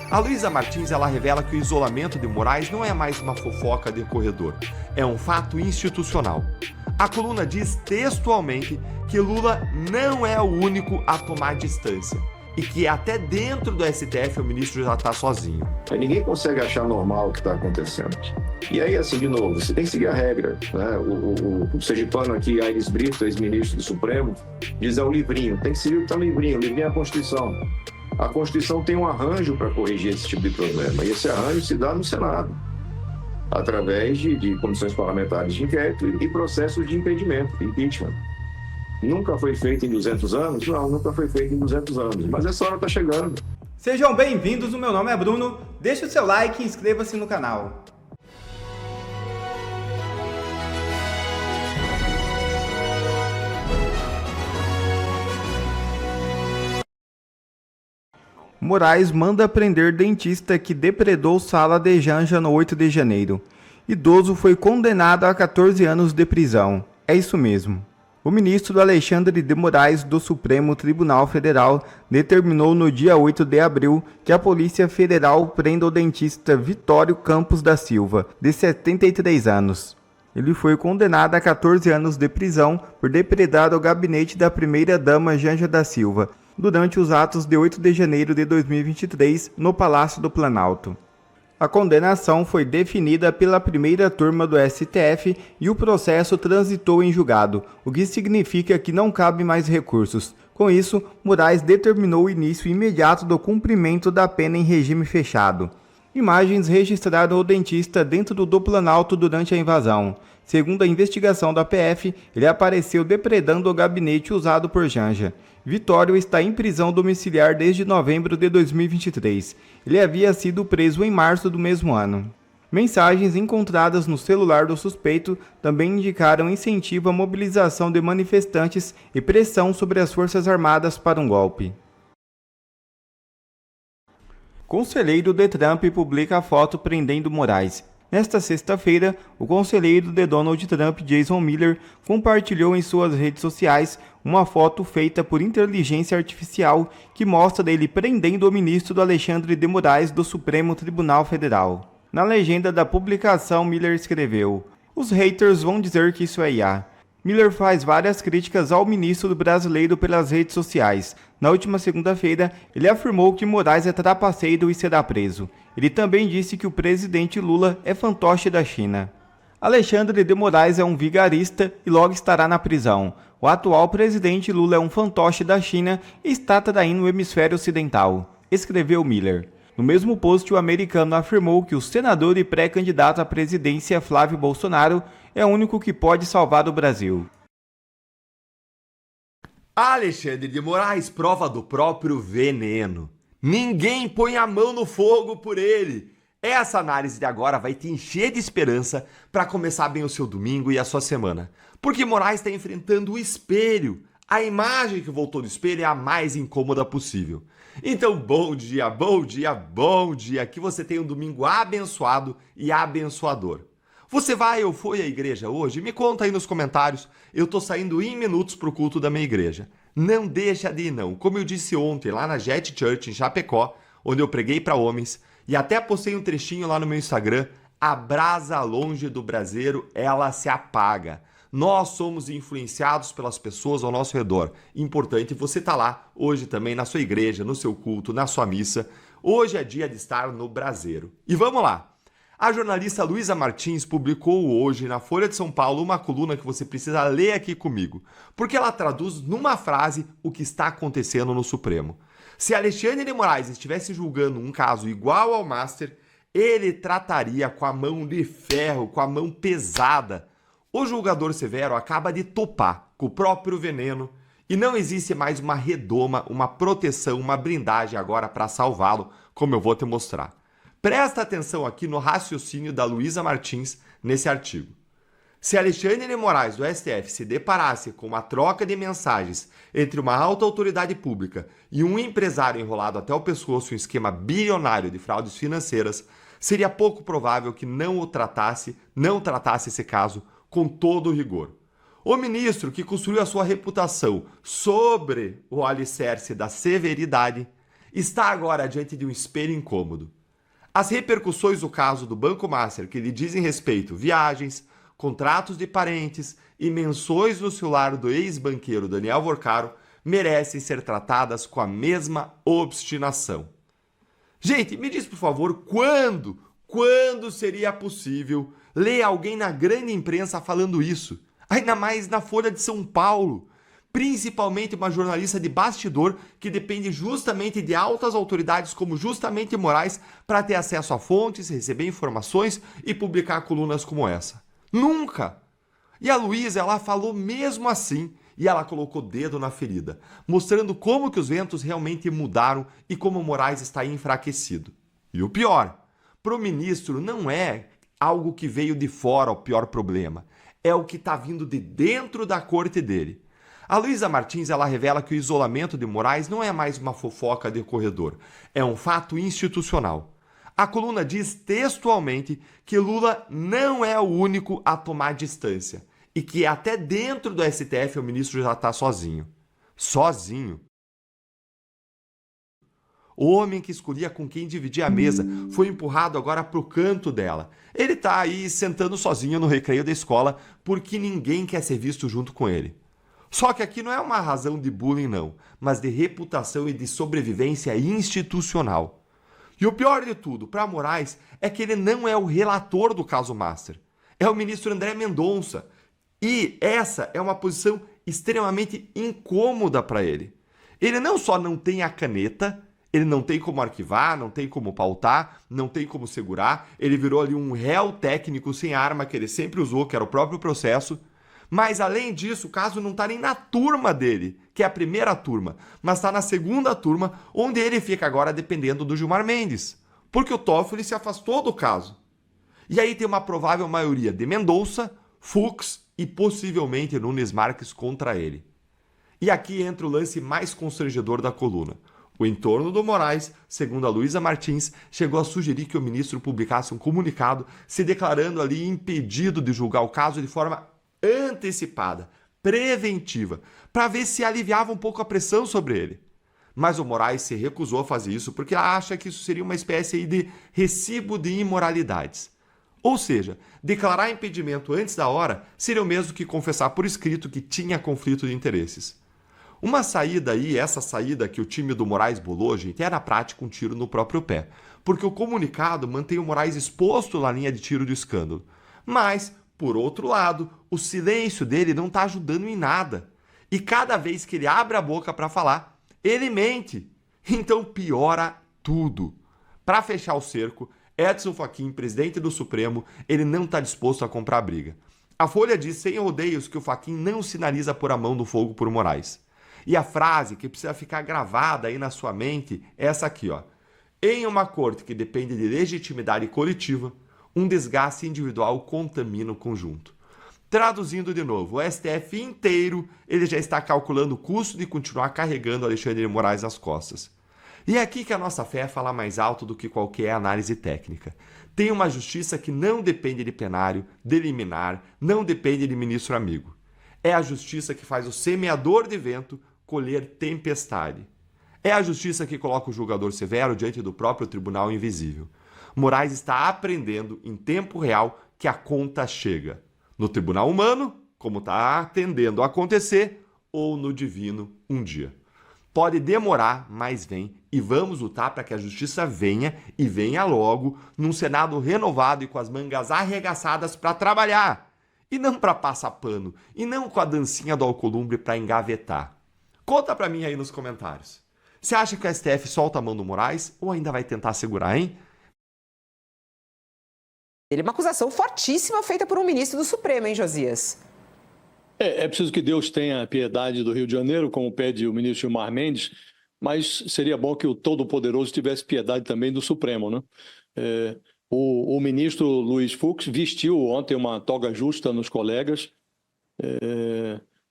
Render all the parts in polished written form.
A Luísa Martins ela revela que o isolamento de Moraes não é mais uma fofoca de corredor, é um fato institucional. A coluna diz textualmente que Lula não é o único a tomar distância e que até dentro do STF o ministro já está sozinho. Ninguém consegue achar normal o que está acontecendo. E aí, assim, de novo, você tem que seguir a regra, né? O sergipano aqui, Aires Brito, ex-ministro do Supremo, diz é o livrinho. Tem que seguir o que está no livrinho. O livrinho é a Constituição. A Constituição tem um arranjo para corrigir esse tipo de problema. E esse arranjo se dá no Senado, através de comissões parlamentares de inquérito e processos de impedimento, impeachment. Nunca foi feito em 200 anos? Não, nunca foi feito em 200 anos. Mas essa hora está chegando. Sejam bem-vindos, o meu nome é Bruno. Deixe o seu like e inscreva-se no canal. Moraes manda prender dentista que depredou sala de Janja no 8 de janeiro. Idoso foi condenado a 14 anos de prisão. É isso mesmo. O ministro Alexandre de Moraes do Supremo Tribunal Federal determinou no dia 8 de abril que a Polícia Federal prenda o dentista Vitório Campos da Silva, de 73 anos. Ele foi condenado a 14 anos de prisão por depredar o gabinete da primeira-dama Janja da Silva, durante os atos de 8 de janeiro de 2023, no Palácio do Planalto. A condenação foi definida pela primeira turma do STF e o processo transitou em julgado, o que significa que não cabe mais recursos. Com isso, Moraes determinou o início imediato do cumprimento da pena em regime fechado. Imagens registraram o dentista dentro do Planalto durante a invasão. Segundo a investigação da PF, ele apareceu depredando o gabinete usado por Janja. Vitório está em prisão domiciliar desde novembro de 2023. Ele havia sido preso em março do mesmo ano. Mensagens encontradas no celular do suspeito também indicaram incentivo à mobilização de manifestantes e pressão sobre as Forças Armadas para um golpe. Conselheiro de Trump publica foto prendendo Moraes. Nesta sexta-feira, o conselheiro de Donald Trump, Jason Miller, compartilhou em suas redes sociais uma foto feita por inteligência artificial que mostra ele prendendo o ministro Alexandre de Moraes do Supremo Tribunal Federal. Na legenda da publicação, Miller escreveu: "Os haters vão dizer que isso é IA." Miller faz várias críticas ao ministro brasileiro pelas redes sociais. Na última segunda-feira, ele afirmou que Moraes é trapaceiro e será preso. Ele também disse que o presidente Lula é fantoche da China. Alexandre de Moraes é um vigarista e logo estará na prisão. O atual presidente Lula é um fantoche da China e está traindo o hemisfério ocidental, escreveu Miller. No mesmo post, o americano afirmou que o senador e pré-candidato à presidência Flávio Bolsonaro é o único que pode salvar o Brasil. Alexandre de Moraes prova do próprio veneno. Ninguém põe a mão no fogo por ele. Essa análise de agora vai te encher de esperança para começar bem o seu domingo e a sua semana. Porque Moraes está enfrentando o espelho. A imagem que voltou do espelho é a mais incômoda possível. Então, bom dia, bom dia, bom dia. Que você tenha um domingo abençoado e abençoador. Você vai ou foi à igreja hoje? Me conta aí nos comentários. Eu tô saindo em minutos pro culto da minha igreja. Não deixa de ir não. Como eu disse ontem lá na Jet Church em Chapecó, onde eu preguei para homens, e até postei um trechinho lá no meu Instagram, a brasa longe do braseiro, ela se apaga. Nós somos influenciados pelas pessoas ao nosso redor. Importante você estar lá hoje também na sua igreja, no seu culto, na sua missa. Hoje é dia de estar no braseiro. E vamos lá. A jornalista Luísa Martins publicou hoje na Folha de São Paulo uma coluna que você precisa ler aqui comigo, porque ela traduz numa frase o que está acontecendo no Supremo. Se Alexandre de Moraes estivesse julgando um caso igual ao Master, ele trataria com a mão de ferro, com a mão pesada. O julgador severo acaba de topar com o próprio veneno e não existe mais uma redoma, uma proteção, uma blindagem agora para salvá-lo, como eu vou te mostrar. Presta atenção aqui no raciocínio da Luísa Martins nesse artigo. Se Alexandre de Moraes do STF se deparasse com uma troca de mensagens entre uma alta autoridade pública e um empresário enrolado até o pescoço em um esquema bilionário de fraudes financeiras, seria pouco provável que não tratasse esse caso com todo o rigor. O ministro, que construiu a sua reputação sobre o alicerce da severidade, está agora diante de um espelho incômodo. As repercussões do caso do Banco Master, que lhe dizem respeito viagens, contratos de parentes e menções no celular do ex-banqueiro Daniel Vorcaro, merecem ser tratadas com a mesma obstinação. Gente, me diz por favor, quando seria possível ler alguém na grande imprensa falando isso? Ainda mais na Folha de São Paulo. Principalmente uma jornalista de bastidor que depende justamente de altas autoridades como justamente Moraes para ter acesso a fontes, receber informações e publicar colunas como essa. Nunca! E a Luísa, ela falou mesmo assim e ela colocou o dedo na ferida, mostrando como que os ventos realmente mudaram e como Moraes está enfraquecido. E o pior, para o ministro não é algo que veio de fora o pior problema, é o que está vindo de dentro da corte dele. A Luísa Martins, ela revela que o isolamento de Moraes não é mais uma fofoca de corredor, é um fato institucional. A coluna diz textualmente que Lula não é o único a tomar distância e que até dentro do STF o ministro já está sozinho. Sozinho. O homem que escolhia com quem dividir a mesa foi empurrado agora para o canto dela. Ele está aí sentando sozinho no recreio da escola porque ninguém quer ser visto junto com ele. Só que aqui não é uma razão de bullying não, mas de reputação e de sobrevivência institucional. E o pior de tudo, para Moraes, é que ele não é o relator do caso Master. É o ministro André Mendonça. E essa é uma posição extremamente incômoda para ele. Ele não só não tem a caneta, ele não tem como arquivar, não tem como pautar, não tem como segurar. Ele virou ali um réu técnico sem arma que ele sempre usou, que era o próprio processo. Mas, além disso, o caso não está nem na turma dele, que é a primeira turma, mas está na segunda turma, onde ele fica agora dependendo do Gilmar Mendes, porque o Toffoli se afastou do caso. E aí tem uma provável maioria de Mendonça, Fux e possivelmente Nunes Marques contra ele. E aqui entra o lance mais constrangedor da coluna. O entorno do Moraes, segundo a Luísa Martins, chegou a sugerir que o ministro publicasse um comunicado se declarando ali impedido de julgar o caso de forma antecipada, preventiva, para ver se aliviava um pouco a pressão sobre ele. Mas o Moraes se recusou a fazer isso porque acha que isso seria uma espécie aí de recibo de imoralidades. Ou seja, declarar impedimento antes da hora seria o mesmo que confessar por escrito que tinha conflito de interesses. Uma saída aí, essa saída que o time do Moraes bolou, gente, é na prática um tiro no próprio pé, porque o comunicado mantém o Moraes exposto na linha de tiro do escândalo. Mas, por outro lado, o silêncio dele não está ajudando em nada. E cada vez que ele abre a boca para falar, ele mente. Então piora tudo. Para fechar o cerco, Edson Fachin, presidente do Supremo, ele não está disposto a comprar briga. A Folha diz sem rodeios que o Fachin não sinaliza pôr a mão no fogo por Moraes. E a frase que precisa ficar gravada aí na sua mente é essa aqui, ó. Em uma corte que depende de legitimidade coletiva, um desgaste individual contamina o conjunto. Traduzindo de novo, o STF inteiro ele já está calculando o custo de continuar carregando Alexandre de Moraes nas costas. E é aqui que a nossa fé fala mais alto do que qualquer análise técnica. Tem uma justiça que não depende de plenário, de liminar, não depende de ministro amigo. É a justiça que faz o semeador de vento colher tempestade. É a justiça que coloca o julgador severo diante do próprio tribunal invisível. Moraes está aprendendo em tempo real que a conta chega. No tribunal humano, como está tendendo a acontecer, ou no divino um dia. Pode demorar, mas vem, e vamos lutar para que a justiça venha, e venha logo, num Senado renovado e com as mangas arregaçadas para trabalhar, e não para passar pano, e não com a dancinha do Alcolumbre para engavetar. Conta para mim aí nos comentários. Você acha que o STF solta a mão do Moraes ou ainda vai tentar segurar, hein? Ele é uma acusação fortíssima feita por um ministro do Supremo, hein, Josias? É preciso que Deus tenha piedade do Rio de Janeiro, como pede o ministro Gilmar Mendes, mas seria bom que o Todo-Poderoso tivesse piedade também do Supremo, né? O ministro Luiz Fux vestiu ontem uma toga justa nos colegas,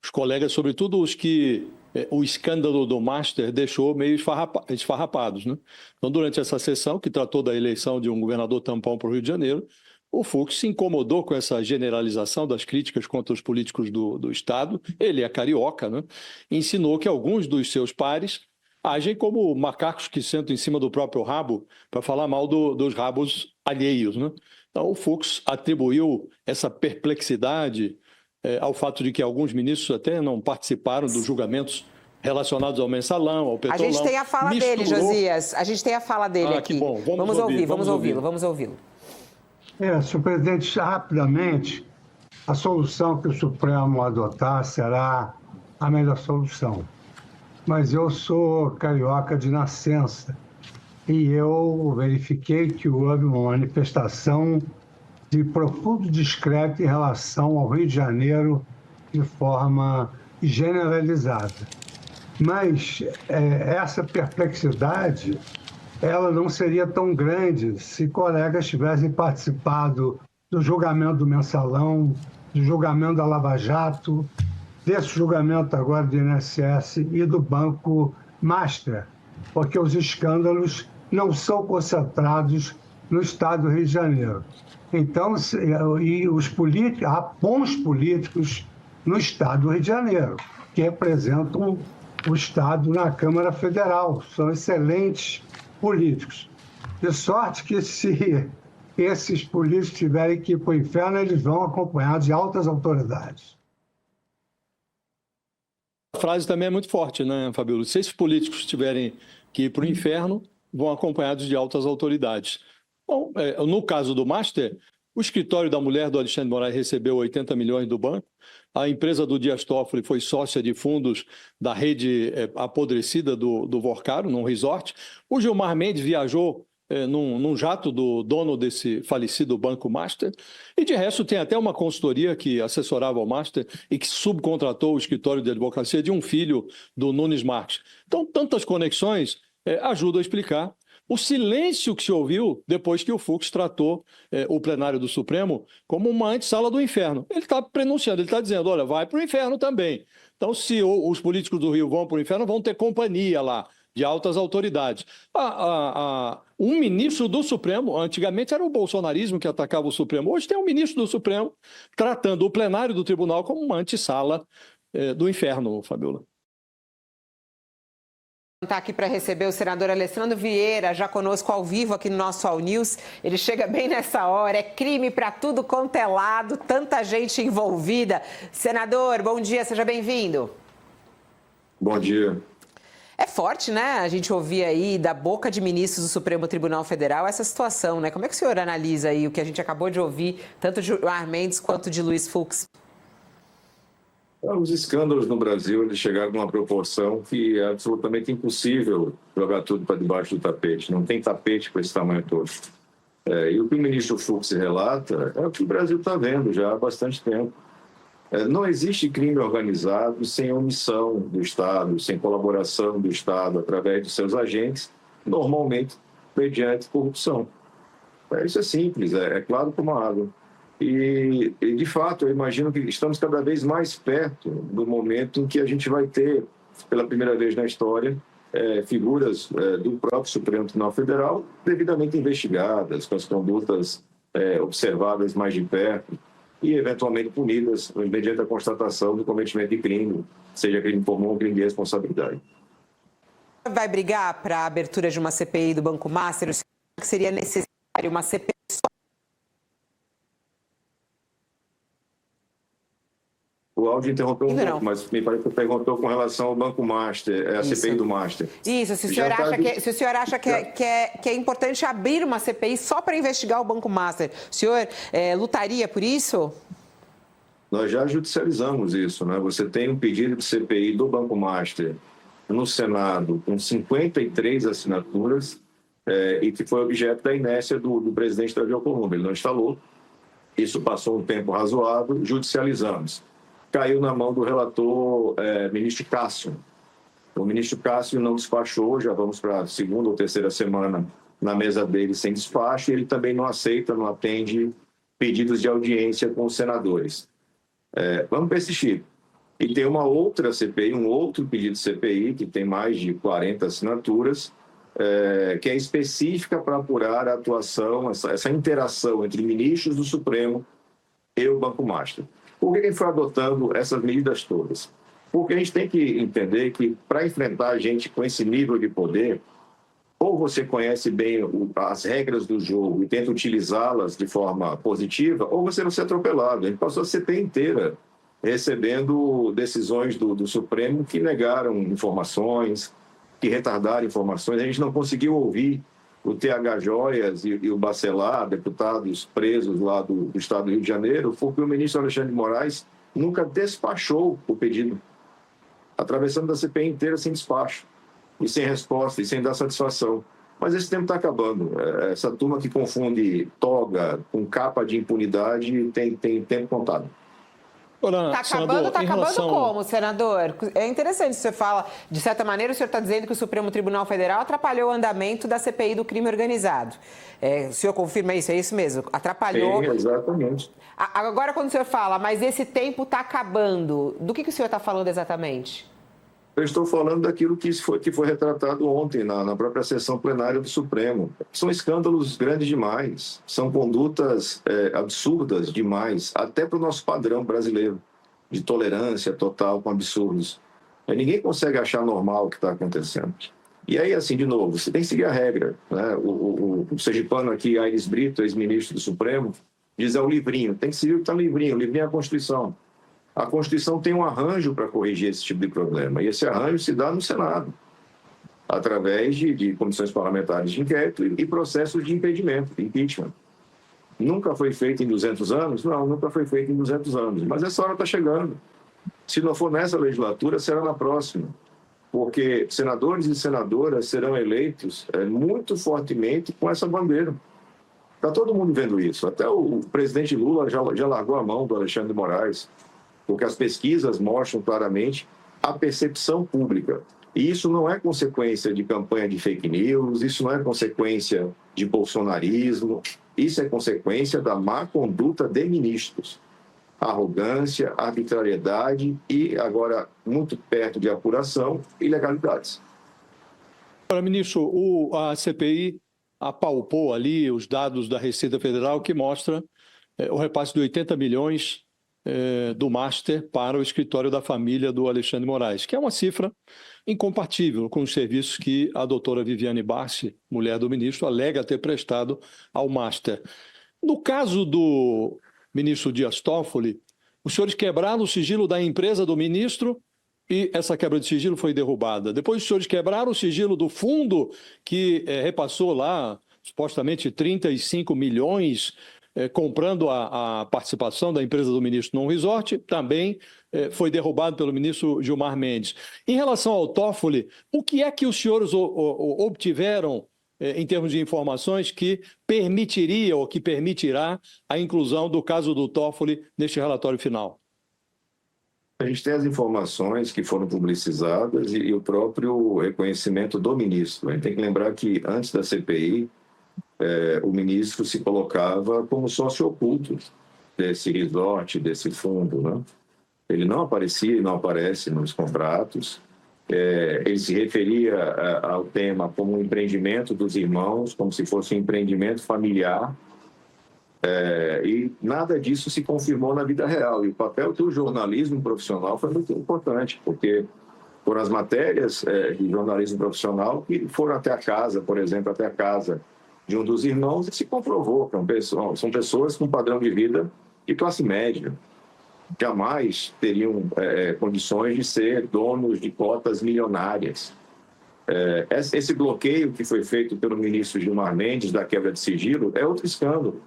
os colegas, sobretudo os que o escândalo do Master deixou meio esfarrapados, né? Então, durante essa sessão, que tratou da eleição de um governador tampão para o Rio de Janeiro, o Fux se incomodou com essa generalização das críticas contra os políticos do Estado. Ele é carioca, né? Ensinou que alguns dos seus pares agem como macacos que sentam em cima do próprio rabo para falar mal dos rabos alheios, né? Então, o Fux atribuiu essa perplexidade ao fato de que alguns ministros até não participaram dos julgamentos relacionados ao mensalão, ao petrolão. A gente tem a fala dele, Josias. A gente tem a fala dele aqui. Que bom. Vamos ouvi-lo. Senhor presidente, rapidamente, a solução que o Supremo adotar será a melhor solução. Mas eu sou carioca de nascença e eu verifiquei que houve uma manifestação de profundo descrédito em relação ao Rio de Janeiro de forma generalizada. Mas essa perplexidade, ela não seria tão grande se colegas tivessem participado do julgamento do Mensalão, do julgamento da Lava Jato, desse julgamento agora do INSS e do Banco Master, porque os escândalos não são concentrados no estado do Rio de Janeiro. Então, há bons políticos no estado do Rio de Janeiro, que representam o estado na Câmara Federal, são excelentes políticos. De sorte que se esses políticos tiverem que ir para o inferno, eles vão acompanhados de altas autoridades. A frase também é muito forte, né, Fabíola? Se esses políticos tiverem que ir para o inferno, vão acompanhados de altas autoridades. Bom, no caso do Master, o escritório da mulher do Alexandre de Moraes recebeu 80 milhões do banco, a empresa do Dias Toffoli foi sócia de fundos da rede apodrecida do Vorcaro, num resort. O Gilmar Mendes viajou num jato do dono desse falecido Banco Master, e de resto tem até uma consultoria que assessorava o Master e que subcontratou o escritório de advocacia de um filho do Nunes Marques. Então, tantas conexões ajudam a explicar o silêncio que se ouviu depois que o Fux tratou o plenário do Supremo como uma antessala do inferno. Ele está prenunciando, ele está dizendo, olha, vai para o inferno também. Então, se os políticos do Rio vão para o inferno, vão ter companhia lá de altas autoridades. Um ministro do Supremo, antigamente era o bolsonarismo que atacava o Supremo, hoje tem um ministro do Supremo tratando o plenário do tribunal como uma antessala do inferno, Fabíola. Está aqui para receber o senador Alessandro Vieira, já conosco ao vivo aqui no nosso All News. Ele chega bem nessa hora, é crime para tudo quanto é lado, tanta gente envolvida. Senador, bom dia, seja bem-vindo. Bom dia. É forte, né? A gente ouvir aí da boca de ministros do Supremo Tribunal Federal essa situação, né? Como é que o senhor analisa aí o que a gente acabou de ouvir, tanto de Gilmar Mendes quanto de Luiz Fux? Os escândalos no Brasil eles chegaram numa proporção que é absolutamente impossível jogar tudo para debaixo do tapete. Não tem tapete para esse tamanho todo. E o que o ministro Fux relata é o que o Brasil está vendo já há bastante tempo. Não existe crime organizado sem omissão do Estado, sem colaboração do Estado através de seus agentes, normalmente mediante corrupção. Isso é simples, é claro como a água. E, de fato, eu imagino que estamos cada vez mais perto do momento em que a gente vai ter, pela primeira vez na história, figuras do próprio Supremo Tribunal Federal devidamente investigadas, com as condutas observadas mais de perto e, eventualmente, punidas mediante a constatação do cometimento de crime, seja crime comum ou crime de responsabilidade. Vai brigar para a abertura de uma CPI do Banco Master? Que seria necessário uma CPI só? O áudio interrompeu um pouco, mas me parece que perguntou com relação ao Banco Master, a CPI do Master. Isso, se o senhor acha que é importante abrir uma CPI só para investigar o Banco Master, o senhor lutaria por isso? Nós já judicializamos isso, né? Você tem um pedido de CPI do Banco Master no Senado com 53 assinaturas e que foi objeto da inércia do presidente Davi Alcolumbre. Ele não instalou, isso passou um tempo razoável, judicializamos. Caiu na mão do relator ministro Cássio. O ministro Cássio não despachou, já vamos para a segunda ou terceira semana na mesa dele sem despacho, e ele também não aceita, não atende pedidos de audiência com os senadores. Vamos persistir. E tem uma outra CPI, um outro pedido de CPI, que tem mais de 40 assinaturas, que é específica para apurar a atuação, essa interação entre ministros do Supremo e o Banco Master. Por que ele foi adotando essas medidas todas? Porque a gente tem que entender que para enfrentar gente com esse nível de poder, ou você conhece bem as regras do jogo e tenta utilizá-las de forma positiva, ou você vai ser atropelado. A gente passou a CPI inteira recebendo decisões do Supremo que negaram informações, que retardaram informações. A gente não conseguiu ouvir o TH Joias e o Bacelar, deputados presos lá do estado do Rio de Janeiro, porque o ministro Alexandre de Moraes nunca despachou o pedido, atravessando a CPI inteira sem despacho, e sem resposta, e sem dar satisfação. Mas esse tempo está acabando. Essa turma que confunde toga com capa de impunidade tem tempo contado. Está acabando como, senador? É interessante, o senhor fala, de certa maneira, o senhor está dizendo que o Supremo Tribunal Federal atrapalhou o andamento da CPI do crime organizado. O senhor confirma isso? É isso mesmo? Atrapalhou? Sim, exatamente. Agora, quando o senhor fala, mas esse tempo está acabando, do que o senhor está falando exatamente? Eu estou falando daquilo que foi retratado ontem na própria sessão plenária do Supremo. São escândalos grandes demais, são condutas absurdas demais, até para o nosso padrão brasileiro de tolerância total com absurdos. Ninguém consegue achar normal o que está acontecendo. E aí, assim, de novo, você tem que seguir a regra, né? O sergipano aqui, Aires Brito, ex-ministro do Supremo, diz o livrinho, tem que seguir o que está no livrinho, o livrinho é a Constituição. A Constituição tem um arranjo para corrigir esse tipo de problema, e esse arranjo se dá no Senado, através de comissões parlamentares de inquérito e processos de impedimento, de impeachment. Nunca foi feito em 200 anos? Não, nunca foi feito em 200 anos, mas essa hora está chegando. Se não for nessa legislatura, será na próxima, porque senadores e senadoras serão eleitos muito fortemente com essa bandeira. Está todo mundo vendo isso, até o presidente Lula já largou a mão do Alexandre de Moraes, porque as pesquisas mostram claramente a percepção pública. E isso não é consequência de campanha de fake news, isso não é consequência de bolsonarismo, isso é consequência da má conduta de ministros. Arrogância, arbitrariedade e, agora, muito perto de apuração, ilegalidades. Agora, ministro, a CPI apalpou ali os dados da Receita Federal que mostra o repasse de 80 milhões do Master para o escritório da família do Alexandre de Moraes, que é uma cifra incompatível com os serviços que a doutora Viviane Bassi, mulher do ministro, alega ter prestado ao Master. No caso do ministro Dias Toffoli, os senhores quebraram o sigilo da empresa do ministro e essa quebra de sigilo foi derrubada. Depois os senhores quebraram o sigilo do fundo que repassou lá, supostamente 35 milhões, comprando a participação da empresa do ministro num resort, também foi derrubado pelo ministro Gilmar Mendes. Em relação ao Toffoli, o que é que os senhores obtiveram em termos de informações que permitiria ou que permitirá a inclusão do caso do Toffoli neste relatório final? A gente tem as informações que foram publicizadas e o próprio reconhecimento do ministro. A gente tem que lembrar que antes da CPI, o ministro se colocava como sócio oculto desse resort, desse fundo, né? Ele não aparecia e não aparece nos contratos. Ele se referia ao tema como um empreendimento dos irmãos, como se fosse um empreendimento familiar. E nada disso se confirmou na vida real. E o papel do jornalismo profissional foi muito importante, porque foram as matérias de jornalismo profissional que foram até a casa, por exemplo, até a casa de um dos irmãos, e se comprovou que são pessoas com padrão de vida de classe média. Jamais teriam condições de ser donos de cotas milionárias. Esse bloqueio que foi feito pelo ministro Gilmar Mendes da quebra de sigilo é outro escândalo.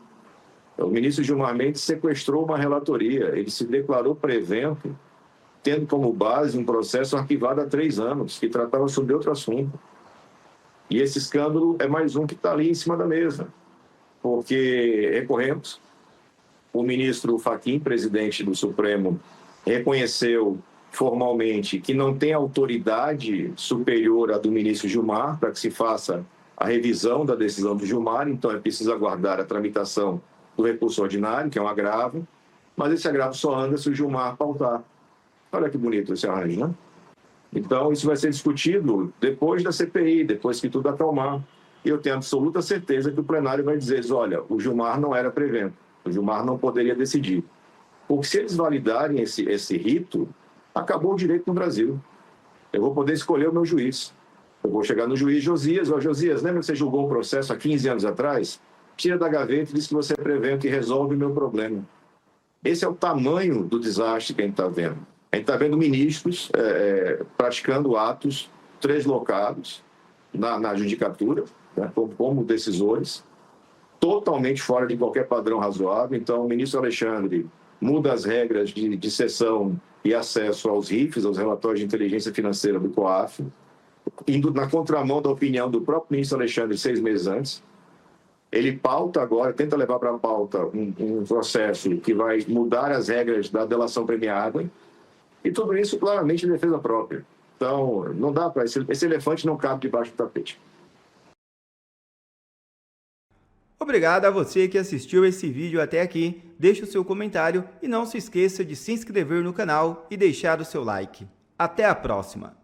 O ministro Gilmar Mendes sequestrou uma relatoria, ele se declarou prevento, tendo como base um processo arquivado há 3 anos, que tratava sobre outro assunto. E esse escândalo é mais um que está ali em cima da mesa, porque recorremos. O ministro Fachin, presidente do Supremo, reconheceu formalmente que não tem autoridade superior à do ministro Gilmar para que se faça a revisão da decisão do Gilmar, então é preciso aguardar a tramitação do recurso ordinário, que é um agravo, mas esse agravo só anda se o Gilmar pautar. Olha que bonito esse arranjo, né? Então, isso vai ser discutido depois da CPI, depois que tudo acalmar. E eu tenho absoluta certeza que o plenário vai dizer, olha, o Gilmar não era prevento, o Gilmar não poderia decidir. Porque se eles validarem esse rito, acabou o direito no Brasil. Eu vou poder escolher o meu juiz. Eu vou chegar no juiz Josias, Josias, lembra que você julgou o processo há 15 anos atrás? Tira da gaveta e diz que você prevê o que resolve o meu problema. Esse é o tamanho do desastre que a gente está vendo. A gente está vendo ministros praticando atos translocados na judicatura, né, como decisores, totalmente fora de qualquer padrão razoável. Então, o ministro Alexandre muda as regras de sessão e acesso aos RIFs, aos relatórios de inteligência financeira do COAF, indo na contramão da opinião do próprio ministro Alexandre 6 meses antes. Ele pauta agora, tenta levar para a pauta um processo que vai mudar as regras da delação premiada, e tudo isso claramente em defesa própria. Então, não dá para... Esse elefante não cabe debaixo do tapete. Obrigado a você que assistiu esse vídeo até aqui. Deixe o seu comentário e não se esqueça de se inscrever no canal e deixar o seu like. Até a próxima!